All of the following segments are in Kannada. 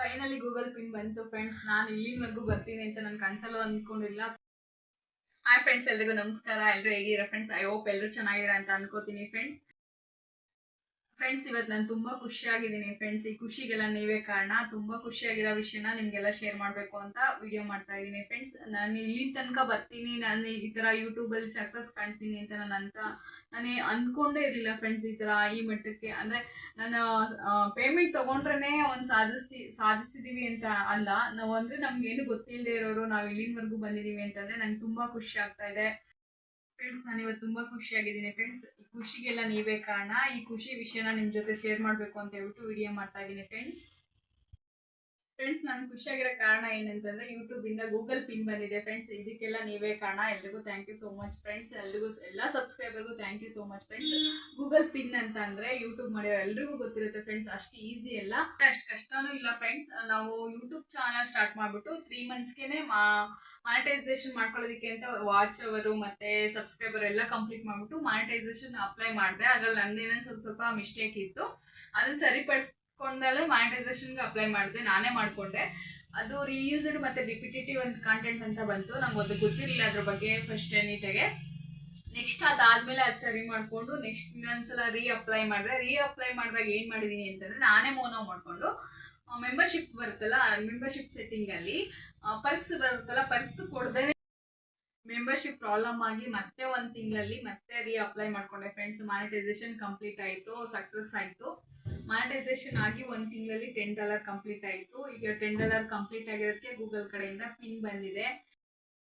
ಫೈನಲಿ ಗೂಗಲ್ ಪಿನ್ ಬಂತು ಫ್ರೆಂಡ್ಸ್. ನಾನು ಇಲ್ಲಿವರೆಗೂ ಬರ್ತೀನಿ ಅಂತ ನಾನು ಕನಸಲ್ಲೂ ಅಂದ್ಕೊಂಡಿಲ್ಲ. ಹಾಯ್ ಫ್ರೆಂಡ್ಸ್, ಎಲ್ರಿಗೂ ನಮಸ್ಕಾರ. ಎಲ್ಲರೂ ಹೇಗಿದ್ದೀರಾ ಫ್ರೆಂಡ್ಸ್? ಐ ಹೋಪ್ ಎಲ್ಲರೂ ಚೆನ್ನಾಗಿರ ಅಂತ ಅನ್ಕೋತೀನಿ ಫ್ರೆಂಡ್ಸ್. ಇವತ್ತು ನಾನು ತುಂಬ ಖುಷಿಯಾಗಿದ್ದೀನಿ ಫ್ರೆಂಡ್ಸ್. ಈ ಖುಷಿಗೆಲ್ಲ ನೀವೇ ಕಾರಣ. ತುಂಬ ಖುಷಿಯಾಗಿರೋ ವಿಷಯನ ನಿಮಗೆಲ್ಲ ಶೇರ್ ಮಾಡಬೇಕು ಅಂತ ವಿಡಿಯೋ ಮಾಡ್ತಾ ಇದ್ದೀನಿ ಫ್ರೆಂಡ್ಸ್. ನಾನು ಇಲ್ಲಿ ತನಕ ಬರ್ತೀನಿ, ನಾನು ಈ ಥರ ಯೂಟ್ಯೂಬಲ್ಲಿ ಸಕ್ಸಸ್ ಕಾಣ್ತೀನಿ ಅಂತ ನಾನು ಅಂದ್ಕೊಂಡೇ ಇರಲಿಲ್ಲ ಫ್ರೆಂಡ್ಸ್. ಈ ಥರ ಈ ಮಟ್ಟಕ್ಕೆ ಅಂದರೆ ನಾನು ಪೇಮೆಂಟ್ ತೊಗೊಂಡ್ರೇ ಒಂದು ಸಾಧಿಸಿದ್ದೀವಿ ಅಂತ ಅಲ್ಲ. ನಾವು ಅಂದರೆ ನಮಗೇನು ಗೊತ್ತಿಲ್ಲದೆ ಇರೋರು ನಾವು ಇಲ್ಲಿವರೆಗೂ ಬಂದಿದ್ದೀವಿ ಅಂತಂದರೆ ನಂಗೆ ತುಂಬ ಖುಷಿ ಆಗ್ತಾ ಇದೆ ಫ್ರೆಂಡ್ಸ್. ನಾನು ಇವತ್ತು ತುಂಬ ಖುಷಿಯಾಗಿದ್ದೀನಿ ಫ್ರೆಂಡ್ಸ್. ಈ ಖುಷಿಗೆಲ್ಲ ನೀವೇ ಕಾರಣ. ಈ ಖುಷಿ ವಿಷಯನ ನಿಮ್ಮ ಜೊತೆ ಶೇರ್ ಮಾಡಬೇಕು ಅಂತ ಹೇಳ್ಬಿಟ್ಟು ವಿಡಿಯೋ ಮಾಡ್ತಾ ಇದ್ದೀನಿ ಫ್ರೆಂಡ್ಸ್. ನಾನು ಖುಷಿಯಾಗಿರೋ ಕಾರಣ ಏನಂತಂದರೆ ಯೂಟ್ಯೂಬಿಂದ ಗೂಗಲ್ ಪಿನ್ ಬಂದಿದೆ ಫ್ರೆಂಡ್ಸ್. ಇದಕ್ಕೆಲ್ಲ ನೀವೇ ಕಾರಣ. ಎಲ್ರಿಗೂ thank you so much friends. ಎಲ್ಲ ಸಬ್ಸ್ಕ್ರೈಬರ್ಗೂ thank you so much friends. Google pin ಅಂತ ಅಂದರೆ ಯೂಟ್ಯೂಬ್ ಮಾಡಿರೋ ಎಲ್ರಿಗೂ ಗೊತ್ತಿರುತ್ತೆ ಫ್ರೆಂಡ್ಸ್. ಅಷ್ಟು ಈಸಿ ಅಲ್ಲ, ಅಷ್ಟು ಕಷ್ಟನೂ ಇಲ್ಲ ಫ್ರೆಂಡ್ಸ್. ನಾವು ಯೂಟ್ಯೂಬ್ ಚಾನಲ್ ಸ್ಟಾರ್ಟ್ ಮಾಡಿಬಿಟ್ಟು 3 ಮಂತ್ಸ್ಗೆ ಮಾನಿಟೈಸೇಷನ್ ಮಾಡ್ಕೊಳ್ಳೋದಕ್ಕೆ ಅಂತ ವಾಚ್ ಅವರು ಮತ್ತು ಸಬ್ಸ್ಕ್ರೈಬರ್ ಎಲ್ಲ ಕಂಪ್ಲೀಟ್ ಮಾಡಿಬಿಟ್ಟು ಮಾನಿಟೈಸೇಷನ್ ಅಪ್ಲೈ ಮಾಡಿದೆ. ಅದರಲ್ಲಿ ನಂದೇನೋ ಸ್ವಲ್ಪ ಮಿಸ್ಟೇಕ್ ಇತ್ತು. ಅದನ್ನು ಸರಿಪಡಿಸ್ಕೊಂಡಲ್ಲೇ ಮಾನಿಟೈಸೇಷನ್ಗೆ ಅಪ್ಲೈ ಮಾಡಿದೆ. ನಾನೇ ಮಾಡಿಕೊಂಡೆ. ಅದು ರೀಯೂಸ್ಡ್ ಮತ್ತು ರಿಪಿಟೇಟಿವ್ ಅಂತ ಕಾಂಟೆಂಟ್ ಅಂತ ಬಂತು. ನಂಗೆ ಅದು ಗೊತ್ತಿರಲಿಲ್ಲ ಅದ್ರ ಬಗ್ಗೆ ಫಸ್ಟ್ ನೀಟಾಗೆ. ನೆಕ್ಸ್ಟ್ ಅದಾದಮೇಲೆ ಅದು ಸರಿ ಮಾಡಿಕೊಂಡು ನೆಕ್ಸ್ಟ್ ಇನ್ನೊಂದ್ಸಲ ಅಪ್ಲೈ ಮಾಡಿದಾಗ ಏನು ಮಾಡಿದ್ದೀನಿ ಅಂತಂದರೆ ನಾನೇ ಮೋನೋ ಮಾಡಿಕೊಂಡು ಮೆಂಬರ್ಶಿಪ್ ಬರುತ್ತಲ್ಲ, ಮೆಂಬರ್ಶಿಪ್ ಸೆಟ್ಟಿಂಗಲ್ಲಿ ಪರ್ಕ್ಸ್ ಬರುತ್ತಲ್ಲ, ಪರ್ಕ್ಸ್ ಕೊಡದೇ ಮೆಂಬರ್ಶಿಪ್ ಪ್ರಾಬ್ಲಮ್ ಆಗಿ ಮತ್ತೆ 1 ತಿಂಗಳಲ್ಲಿ ಮತ್ತೆ ಅಪ್ಲೈ ಮಾಡ್ಕೊಂಡೆ ಫ್ರೆಂಡ್ಸ್. ಮಾನಿಟೈಸೇಷನ್ ಕಂಪ್ಲೀಟ್ ಆಯಿತು, ಸಕ್ಸಸ್ ಆಯಿತು. ಮಾನಿಟೈಸೇಷನ್ ಆಗಿ 1 ತಿಂಗಳಲ್ಲಿ $10 ಕಂಪ್ಲೀಟ್ ಆಯಿತು. ಈಗ $10 ಕಂಪ್ಲೀಟ್ ಆಗಿರೋದಕ್ಕೆ ಗೂಗಲ್ ಕಡೆಯಿಂದ ಪಿನ್ ಬಂದಿದೆ.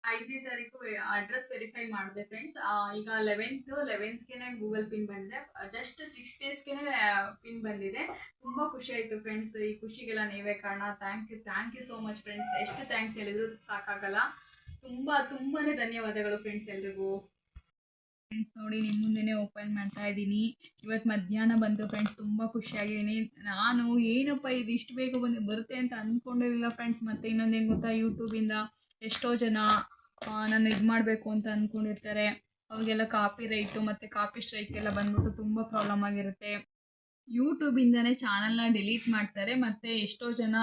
5ನೇ ತಾರೀಕು ಅಡ್ರೆಸ್ ವೆರಿಫೈ ಮಾಡಿದೆ ಫ್ರೆಂಡ್ಸ್. ಈಗ 11th ಗೂಗಲ್ ಪಿನ್ ಬಂದಿದೆ. ಜಸ್ಟ್ 6 ಡೇಸ್ಗೆ ಪಿನ್ ಬಂದಿದೆ. ತುಂಬ ಖುಷಿ ಆಯಿತು ಫ್ರೆಂಡ್ಸ್. ಈ ಖುಷಿಗೆಲ್ಲ ನೀವೇ ಕಾರಣ. Thank you so much friends. ಎಷ್ಟು ಥ್ಯಾಂಕ್ಸ್ ಹೇಳಿದ್ರು ಸಾಕಾಗಲ್ಲ. ತುಂಬಾ ಧನ್ಯವಾದಗಳು ಫ್ರೆಂಡ್ಸ್ ಎಲ್ರಿಗೂ. ಫ್ರೆಂಡ್ಸ್ ನೋಡಿ, ನಿಮ್ಮ ಮುಂದೆನೇ ಓಪನ್ ಮಾಡ್ತಾ ಇದ್ದೀನಿ. ಇವತ್ತು ಮಧ್ಯಾಹ್ನ ಬಂತು ಫ್ರೆಂಡ್ಸ್. ತುಂಬ ಖುಷಿಯಾಗಿದ್ದೀನಿ. ನಾನು ಏನಪ್ಪ ಇದು ಇಷ್ಟು ಬೇಗ ಬರುತ್ತೆ ಅಂತ ಅಂದ್ಕೊಂಡಿರಲಿಲ್ಲ ಫ್ರೆಂಡ್ಸ್. ಮತ್ತು ಇನ್ನೊಂದೇನು ಗೊತ್ತಾ, ಯೂಟ್ಯೂಬಿಂದ ಎಷ್ಟೋ ಜನ ನಾನು ಇದು ಮಾಡಬೇಕು ಅಂತ ಅಂದ್ಕೊಂಡಿರ್ತಾರೆ. ಅವ್ರಿಗೆಲ್ಲ ಕಾಪಿ ರೈಟು ಮತ್ತು ಕಾಪಿ ಸ್ಟ್ರೈಕ್ ಎಲ್ಲ ಬಂದ್ಬಿಟ್ಟು ತುಂಬ ಪ್ರಾಬ್ಲಮ್ ಆಗಿರುತ್ತೆ. ಯೂಟ್ಯೂಬಿಂದನೇ ಚಾನಲ್ನ ಡಿಲೀಟ್ ಮಾಡ್ತಾರೆ. ಮತ್ತು ಎಷ್ಟೋ ಜನ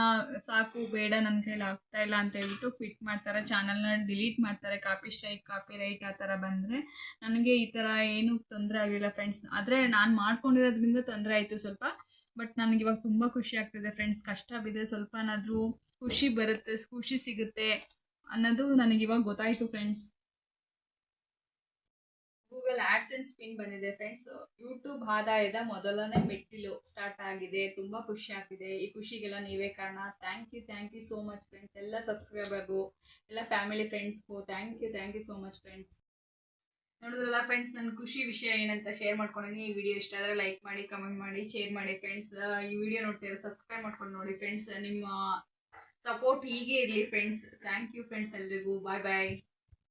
ಸಾಕು ಬೇಡ, ನನ್ನ ಕೈಲಿ ಆಗ್ತಾ ಇಲ್ಲ ಅಂತ ಹೇಳ್ಬಿಟ್ಟು ಕ್ವಿಟ್ ಮಾಡ್ತಾರೆ, ಚಾನಲ್ನ ಡಿಲೀಟ್ ಮಾಡ್ತಾರೆ. ಕಾಪಿ ಸ್ಟ್ರೈಕ್, ಕಾಪಿ ರೈಟ್ ಆ ಥರ ಬಂದರೆ. ನನಗೆ ಈ ಥರ ಏನೂ ತೊಂದರೆ ಆಗಲಿಲ್ಲ ಫ್ರೆಂಡ್ಸ್. ಆದರೆ ನಾನು ಮಾಡ್ಕೊಂಡಿರೋದ್ರಿಂದ ತೊಂದರೆ ಆಯಿತು ಸ್ವಲ್ಪ. ಬಟ್ ನನಗಿವಾಗ ತುಂಬ ಖುಷಿ ಆಗ್ತಿದೆ ಫ್ರೆಂಡ್ಸ್. ಕಷ್ಟ ಬಿದ್ದರೆ ಸ್ವಲ್ಪನಾದರೂ ಖುಷಿ ಬರುತ್ತೆ, ಖುಷಿ ಸಿಗುತ್ತೆ ಅನ್ನೋದು ನನಗಿವಾಗ ಗೊತ್ತಾಯಿತು ಫ್ರೆಂಡ್ಸ್. ಗೂಗಲ್ ಆಡ್ಸೆನ್ಸ್ ಪಿನ್ ಬಂದಿದೆ ಫ್ರೆಂಡ್ಸ್. ಯೂಟ್ಯೂಬ್ ಆದಾಯದ ಮೊದಲನೇ ಮೆಟ್ಟಿಲು ಸ್ಟಾರ್ಟ್ ಆಗಿದೆ. ತುಂಬ ಖುಷಿ ಆಗ್ತಿದೆ. ಈ ಖುಷಿಗೆಲ್ಲ ನೀವೇ ಕಾರಣ. Thank you so much friends. ಎಲ್ಲ ಸಬ್ಸ್ಕ್ರೈಬರ್ಗೂ, ಎಲ್ಲ ಫ್ಯಾಮಿಲಿ ಫ್ರೆಂಡ್ಸ್ಗೂ thank you so much friends. ನೋಡಿದ್ರಲ್ಲ ಫ್ರೆಂಡ್ಸ್, ನನ್ನ ಖುಷಿ ವಿಷಯ ಏನಂತ ಶೇರ್ ಮಾಡ್ಕೊಂಡಿದ್ದೀನಿ. ಈ ವಿಡಿಯೋ ಇಷ್ಟ ಆದರೆ ಲೈಕ್ ಮಾಡಿ, ಕಮೆಂಟ್ ಮಾಡಿ, ಶೇರ್ ಮಾಡಿ ಫ್ರೆಂಡ್ಸ್. ಈ ವಿಡಿಯೋ ನೋಡ್ತೀರಾ ಸಬ್ಸ್ಕ್ರೈಬ್ ಮಾಡ್ಕೊಂಡು ನೋಡಿ ಫ್ರೆಂಡ್ಸ್. ನಿಮ್ಮ ಸಪೋರ್ಟ್ ಹೀಗೆ ಇರಲಿ ಫ್ರೆಂಡ್ಸ್. ಥ್ಯಾಂಕ್ ಯು ಫ್ರೆಂಡ್ಸ್ ಎಲ್ರಿಗೂ. ಬಾಯ್ ಬಾಯ್.